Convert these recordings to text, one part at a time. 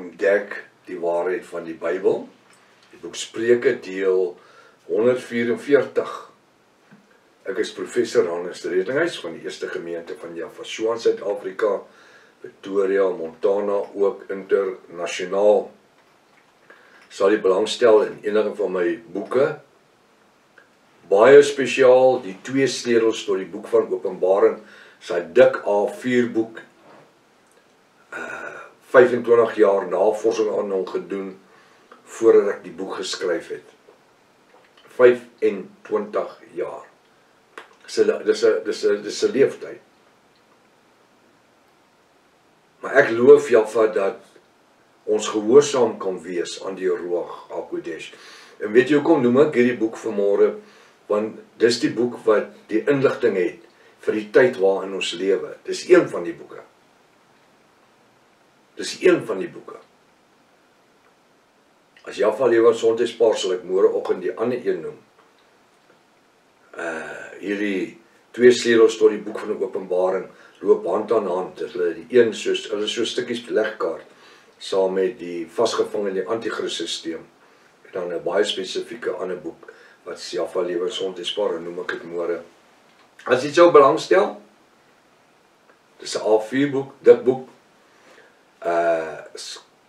ontdek die waarheid van die Bybel. Die boek Spreuke deel 144. Ek is professor Hannes Redinghuis van die Eerste Gemeente van Jaffa Shoan, Suid-Afrika, Pretoria, Montana, ook internasionaal. Sal jy belangstel in enige van my boeke. Baie spesiaal, die 2 sleutels tot die boek van Openbaring, sy dik A4 boek, 25 jaar navorsing aan hom gedoen, voordat ek die boek geskryf het. 25 jaar. Dis 'n leeftyd. Maar ek loof Jaffa dat ons gehoorsaam kan wees aan die Ruach HaKodesh. En weet jy hoekom noem ek hierdie boek vanmôre? Want dis die boek wat die inligting het vir die tyd waarin ons lewe. Dis een van die boeke. Dis een van die boeke. As Jaffa lewe Sondagspaar sal ek môreoggend die ander een noem. Hierdie 2 sleutels tot die boek van die Openbaring loop hand aan hand. Hulle die een hulle so stukkies legkaart saam met die vasgevang in die anti-Christus-sisteem. En dan 'n baie spesifieke ander boek wat Jaffa lewe Sondagspaar en noem ek dit môre. As jy sou belangstel, dis 'n A4 boek, dik boek.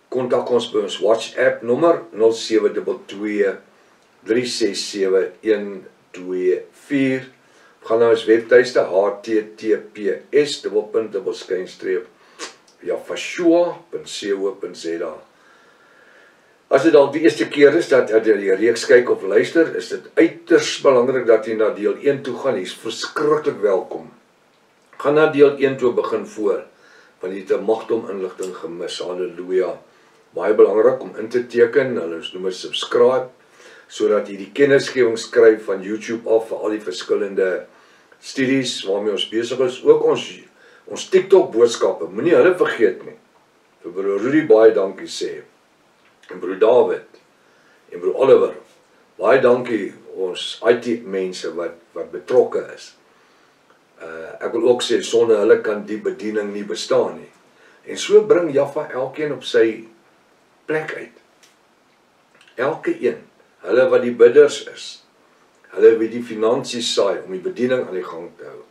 Kontak ons by ons WhatsApp nommer 0722 367 124. Gaan na ons webtuiste https://jaffashoa.co.za. As dit al die eerste keer is dat jy die reeks kyk of luister, is dit uiters belangrik dat jy na deel 1 toe gaan. Jy is verskriklik welkom. Gaan na deel 1 toe begin voor, want jy het 'n magdom inligting gemis. Halleluja. Baie belangrik om in te teken, hulle noem dit subscribe, sodat jy die kennisgewing skryf van YouTube af vir al die verskillende studies waarmee ons besig is. Ook ons TikTok boodskappe, moenie hulle vergeet nie. Vir broer Rudy baie dankie sê. En broer David en broer Oliver, baie dankie ons IT mense wat betrokke is. Ek wil ook sê sonder hulle kan die bediening nie bestaan nie. En so bring Jaffa elkeen op sy plek uit. Elke een, hulle wat die bidders is, hulle wat die finansies saai om die bediening aan die gang te hou,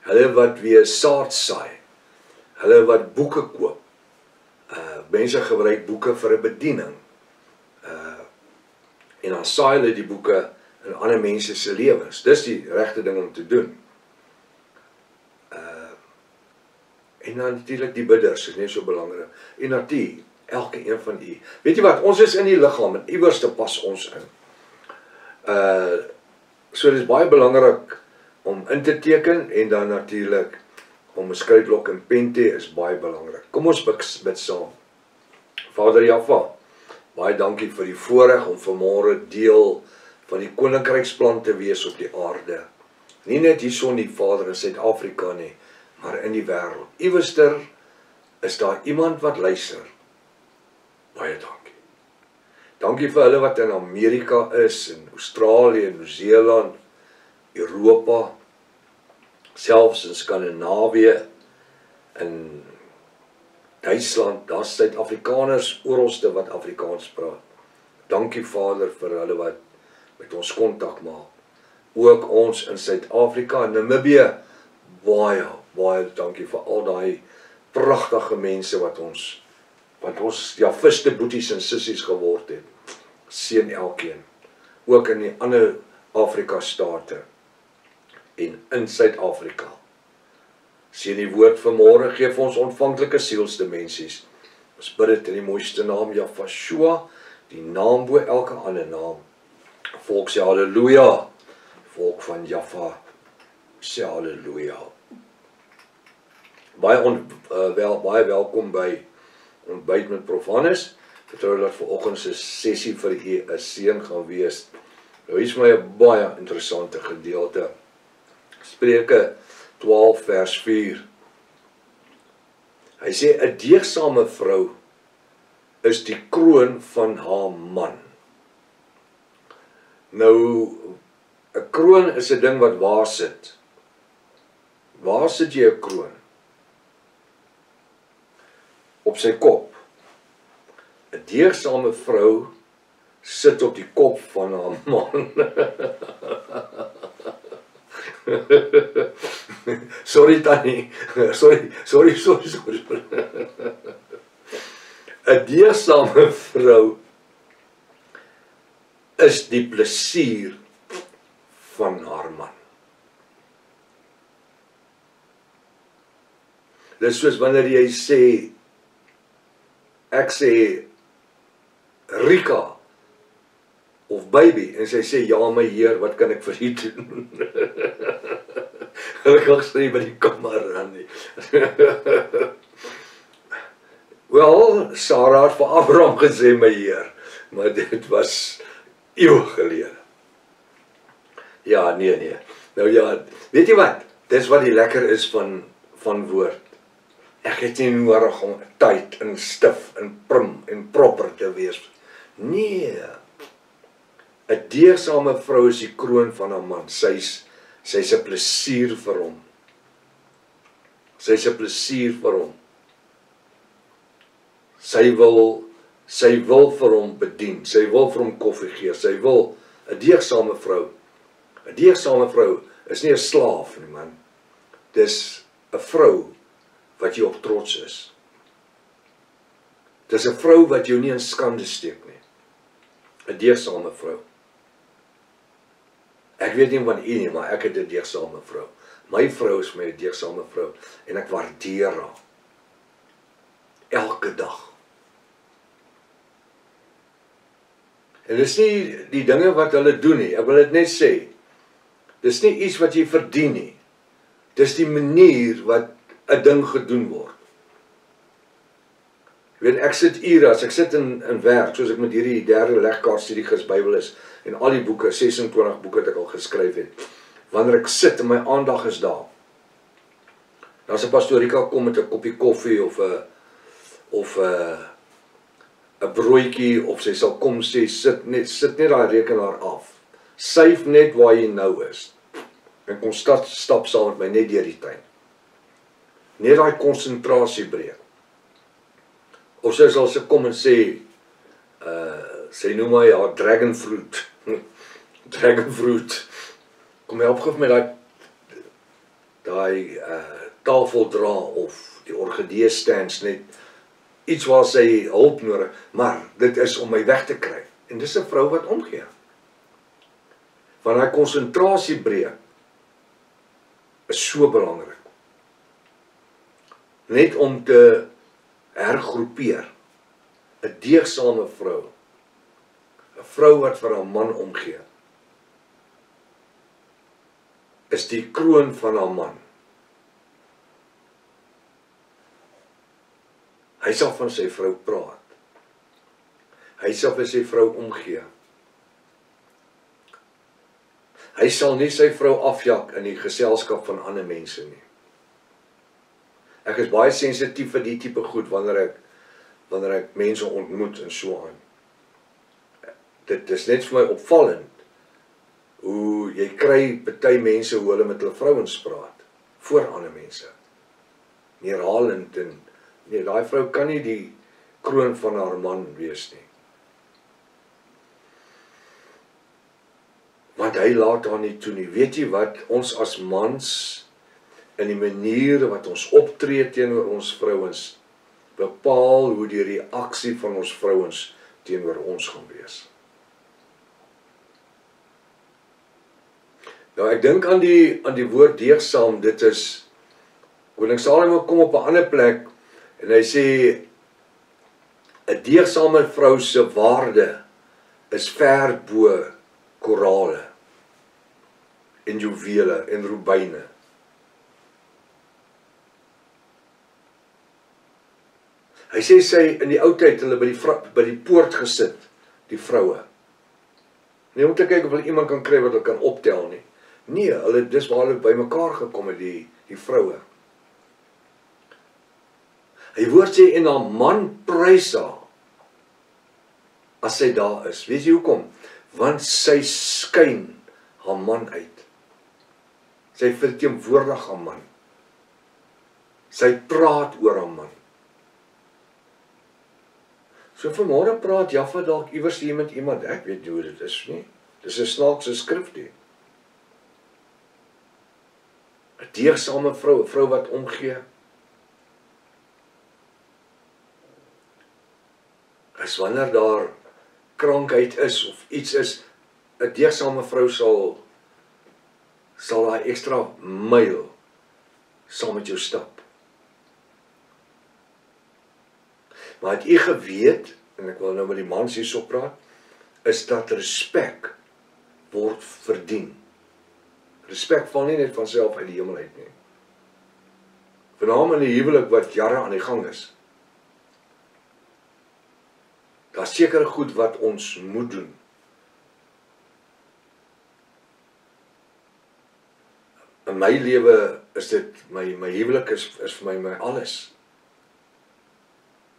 hulle wat weer saad saai, hulle wat boeke koop, mense gebruik boeke vir 'n bediening, en dan saai hulle die boeke in ander mense se lewens. Dis die regte ding om te doen. En dan natuurlik die bidders, is net so belangrik. En natuurlik, elke een van u. Weet jy wat, ons is in die liggaam en iewers te pas ons in. So dit is baie belangrik om in te teken en dan natuurlik om 'n skryfblok en pen te hê is baie belangrik. Kom ons bid saam. Vader Jaffa, baie dankie vir die voorreg om vanmôre deel van die koninkryksplan te wees op die aarde. Nie net hierson die Vader in Suid-Afrika nie, maar in die wêreld. Iewester is daar iemand wat luister. Baie dankie. Dankie vir hulle wat in Amerika is, in Australië, Nieu-Seeland, Europa, selfs in Skandinawië, in Duitsland, daar's Suid-Afrikaners oralste wat Afrikaans praat. Dankie Vader vir hulle wat met ons kontak maak. Ook ons in Suid-Afrika en Namibië, baie dankie vir al daai pragtige mense wat ons Jafiste boeties en sissies geword het. Seën elkeen. Ook in die ander Afrika state en in Suid-Afrika. Seën die woord vanmôre, gee vir ons ontvanklike sielsdimensies. Ons bid dit in die mooiste naam Jaffashoa, die naam bo elke ander naam. Volk sê halleluja. Volk van Jaffa sê halleluja. Baie welkom by Ontbyt met Prof Hannes. Vertrou dat vanoggend se sessie vir u 'n seën gaan wees. Nou hier is my 'n baie interessante gedeelte. Spreuke 12 vers 4. Hy sê 'n deegsame vrou is die kroon van haar man. Nou 'n kroon is 'n ding wat waar sit. Waar sit jy 'n kroon? Op sy kop, 'n deegsame vrou sit op die kop van haar man. Sorry Tannie, sorry. 'n deegsame vrou is die plesier van haar man. Dis soos wanneer jy sê, ek sê Rika of baby, en sy sê, ja my heer, wat kan ek vir u doen? Gelukkig sê by die kamer aan nie. Wel, Sarah het vir Abraham gesê, my heer, maar dit was eeuwig gelede. Ja, nee. Nou ja, weet jy wat? Dis wat die lekker is van woord. Ek het nie nodig om tyd en stif en prim en proper te wees. Nee. 'n deegsame vrou is die kroon van haar man. Sy's 'n plesier vir hom. Sy's 'n plesier vir hom. Sy wil vir hom bedien. Sy wil vir hom koffie gee. Sy wil 'n deegsame vrou. 'n deegsame vrou is nie 'n slaaf nie, man. Dis 'n vrou wat jy op trots is. Dis 'n vrou wat jou nie in skande steek nie. 'n deegsame vrou. Ek weet nie van u nie, maar ek het 'n deegsame vrou. My vrou is my 'n deegsame vrou en ek waardeer haar. Elke dag. En dis nie die dinge wat hulle doen nie. Ek wil dit net sê. Dis nie iets wat jy verdien nie. Dis die manier wat 'n ding gedoen word. Weet, ek sit ure, as ek sit in werk, soos ek met hierdie derde legkaart studie Bybel is, en al die boeke, 26 boeke het ek al geskryf het, wanneer ek sit en my aandag is daar, dan as 'n pastorika kom met 'n koppie koffie, of 'n broodjie, of sy sal kom sê, sit net daai rekenaar af, syf net waar jy nou is, en kom stap saam met my net deur die tuin. Net daai konsentrasie breek. Of sy sal kom en sê, sy noem my dragon fruit. Dragon fruit. Kom help gou met daai tafel dra of die orgidee stands, net iets waar sy hulp nodig, maar dit is om my weg te kry. En dis 'n vrou wat omgee. Want daai konsentrasie breek is so belangrik. Net om te hergroepeer. 'n deegsame vrou. 'n vrou wat vir haar man omgee. Is die kroon van haar man. Hy sal van sy vrou praat. Hy sal vir sy vrou omgee. Hy sal nie sy vrou afjak in die geselskap van ander mense nie. Ek is baie sensitief vir die tipe goed wanneer ek mense ontmoet en so aan. Dit is net vir my opvallend hoe jy kry party mense hoe hulle met hulle vrouens praat voor ander mense. Neerhalend en nee, daai vrou kan nie die kroon van haar man wees nie. Want hy laat haar nie toe nie. Weet jy wat, ons as mans in die manier wat ons optree teenoor ons vrouens bepaal hoe die reaksie van ons vrouens teenoor ons gaan wees. Nou ek dink aan die woord deegsaam, dit is Koning Salomo kom op 'n ander plek en hy sê 'n deegsame vrou se waarde is ver bo korale en juwele en rubyne. Hy sê sy in die ou tyd hulle by die poort gesit, die vroue. Nie om te kyk of hulle iemand kan kry wat hulle kan optel nie. Nee, dis waar hulle by mekaar gekom het, die vroue. Hy woord sê en haar man prys haar as sy daar is. Weet jy hoekom? Want sy skyn haar man uit. Sy verteenwoordig haar man. Sy praat oor haar man. So vanmôre praat Jaffa dalk iewers hier met iemand, ek weet nie hoe dit is nie. Dis 'n snaakse skrif nie. 'n deegsame vrou, 'n vrou wat omgee. As wanneer daar krankheid is of iets is, 'n deegsame vrou sal daai ekstra myl saam met jou stap. Maar het u geweet, en ek wil nou met die mans hierso praat, is dat respek word verdien. Respek val nie net van self uit die hemel uit nie. Veral in die huwelik wat jare aan die gang is. Daar is sekere goed wat ons moet doen. In my lewe is dit, my huwelik is vir my alles.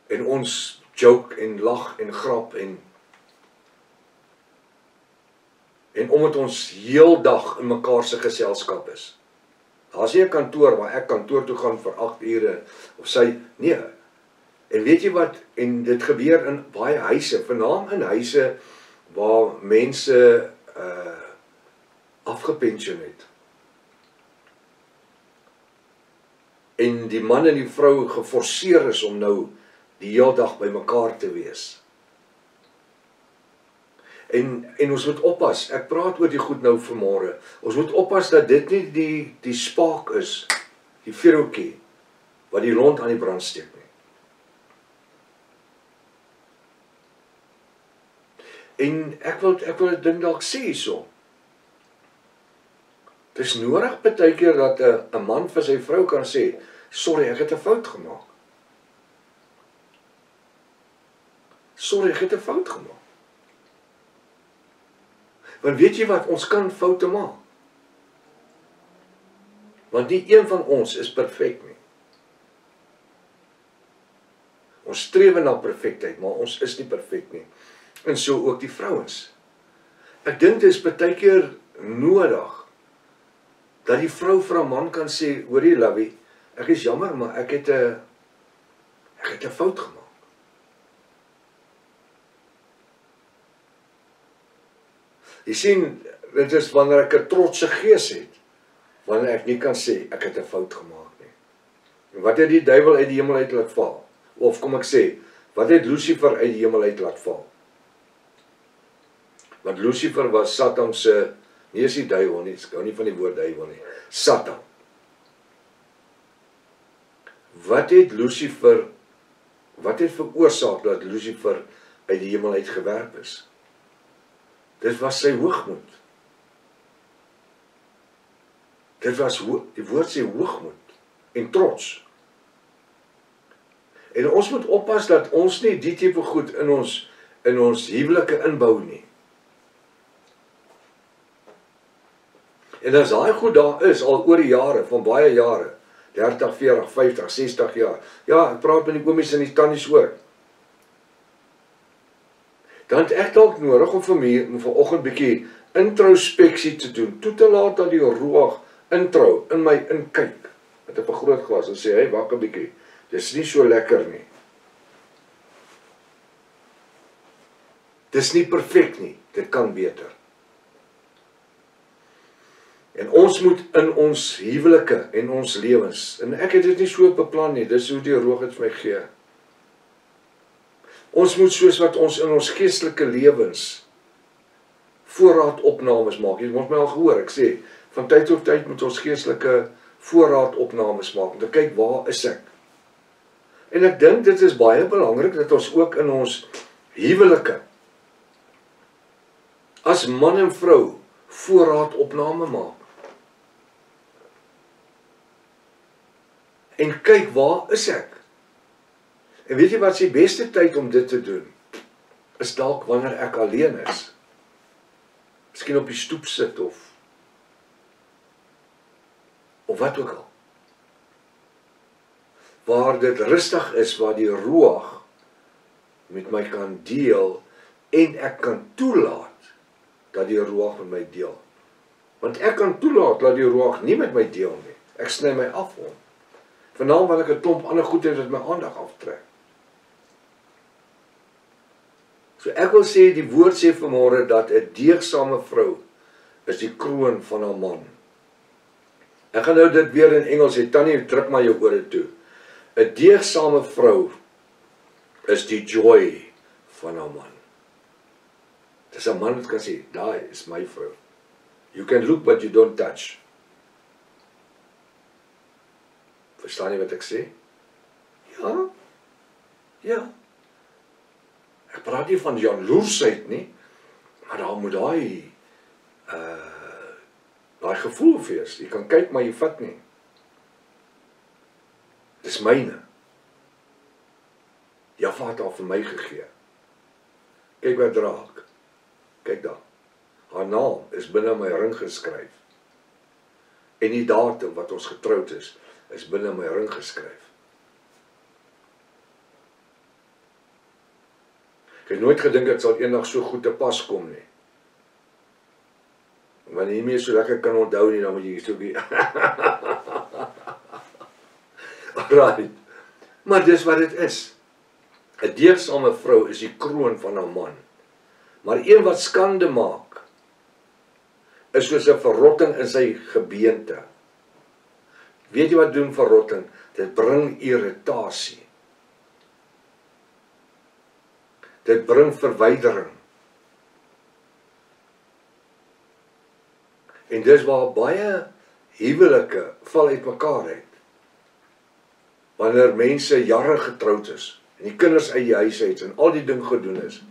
En ons joke en lag en grap en omdat ons heeldag in mekaar se geselskap is. Daar's nie 'n kantoor waar ek kantoor toe gaan vir 8 ure of sy, nee. En weet jy wat, en dit gebeur in baie huise, veral in huise waar mense afgepensioen het. En die man en die vrou geforseer is om nou die hele dag by mekaar te wees. En ons moet oppas, ek praat oor die goed nou vanmôre, ons moet oppas dat dit nie die spaak is, die vuurtjie, wat die rond aan die brand steek nie. En ek wil dit ding dalk sê so. Dit is nodig baie keer dat 'n man vir sy vrou kan sê, sorry, ek het 'n fout gemaak. Sorry, ek het 'n fout gemaak. Want weet jy wat, ons kan foute maak. Want nie een van ons is perfek nie. Ons streef na perfektheid, maar ons is nie perfek nie. En so ook die vrouens. Ek dink dit is baie keer nodig dat die vrou vir 'n man kan sê, hoorie lovey, ek is jammer, maar ek het 'n fout gemaak. Jy sien, dit is wanneer ek 'n trotse gees het, wanneer ek nie kan sê, ek het 'n fout gemaak nie. En wat het die duiwel uit die hemel uit laat val? Of kom ek sê, wat het Lucifer uit die hemel uit laat val? Want Lucifer was Satan se, nie is die duiwel nie, ek hou nie van die woord duiwel nie, Satan. Wat het veroorsaak dat Lucifer uit die hemel uit gewerp is? Dit was sy hoogmoed. Dit was, die woord sê hoogmoed en trots. En ons moet oppas dat ons nie die tipe goed in ons huwelike inbou nie. En as daai goed daar is, al oor die jare, van baie jare, 30, 40, 50, 60 jaar, ja, ek praat met die oomies en die tannies oor, dan het ek dalk nodig om vanoggend bietjie introspeksie te doen, toe te laat dat die ruach introu, in my inkyk, met 'n vergrootglas, en sê, hey, wag 'n bietjie, dis nie so lekker nie. Dis nie perfek nie, dit kan beter. En ons moet in ons huwelike en ons lewens, en ek het dit nie so beplan nie, dis hoe die Roog het vir my gee. Ons moet soos wat ons in ons geestelike lewens voorraadopnames maak. Jy moet my al gehoor, ek sê, van tyd tot tyd moet ons geestelike voorraadopnames maak, om te kyk waar is ek. En ek dink dit is baie belangrik dat ons ook in ons huwelike, as man en vrou, voorraadopname maak. En kyk, waar is ek? En weet jy wat is die beste tyd om dit te doen? Is dalk wanneer ek alleen is. Miskien op die stoep sit of wat ook al. Waar dit rustig is, waar die Ruach met my kan deel en ek kan toelaat dat die Ruach met my deel. Want ek kan toelaat dat die Ruach nie met my deel nie. Ek sny my af hom. Veral wanneer ek 'n klomp ander goed het wat my aandag aftrek. So ek wil sê, die woord sê vanmôre dat 'n deegsame vrou is die kroon van haar man. Ek gaan nou dit weer in Engels sê, Tannie, druk maar jou ore toe. 'n Deegsame vrou is die joy van haar man. Dis 'n man wat kan sê, daai is my vrou. You can look but you don't touch. Verstaan jy wat ek sê? Ja. Ja. Ek praat nie van jaloersheid nie, maar daar moet daai gevoel wees. Jy kan kyk, maar jy vat nie. Dis myne. Jaffa het haar vir my gegee. Kyk wat draak. Kyk daar. Haar naam is binne my ring geskryf. En die datum wat ons getroud is binne my ring geskryf. Ek het nooit gedink dit sal eendag so goed te pas kom nie. Wanneer jy nie meer so lekker kan onthou nie, dan moet jy so be. Alright. Maar dis wat dit is. 'n Deegsame vrou is die kroon van haar man. Maar een wat skande maak, is soos 'n verrotting in sy gebeente. Weet jy wat doen verrotting? Dit bring irritasie. Dit bring verwydering. En dis waar baie huwelike val uit mekaar uit. Wanneer mense jare getroud is, en die kinders uit die huis uit, en al die ding gedoen is.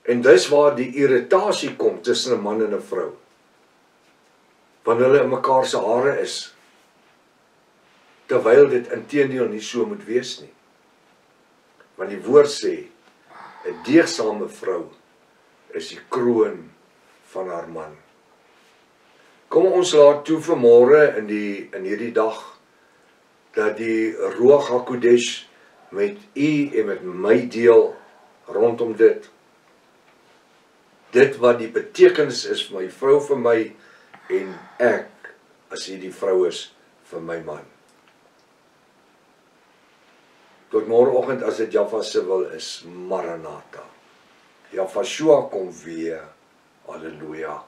En dis waar die irritasie kom tussen 'n man en 'n vrou. Wanneer hulle in mekaar se hare is. Terwyl dit inteendeel nie so moet wees nie. Want die woord sê, 'n deegsame vrou is die kroon van haar man. Kom ons laat toe vanmôre in hierdie dag dat die Ruach HaKodesh met u en met my deel rondom dit. Dit wat die betekenis is vir my vrou vir my en ek as hy die vrou is vir my man. Tot môreoggend as dit Jaffa se wil is, Maranatha. Jaffa kom weer. Halleluja.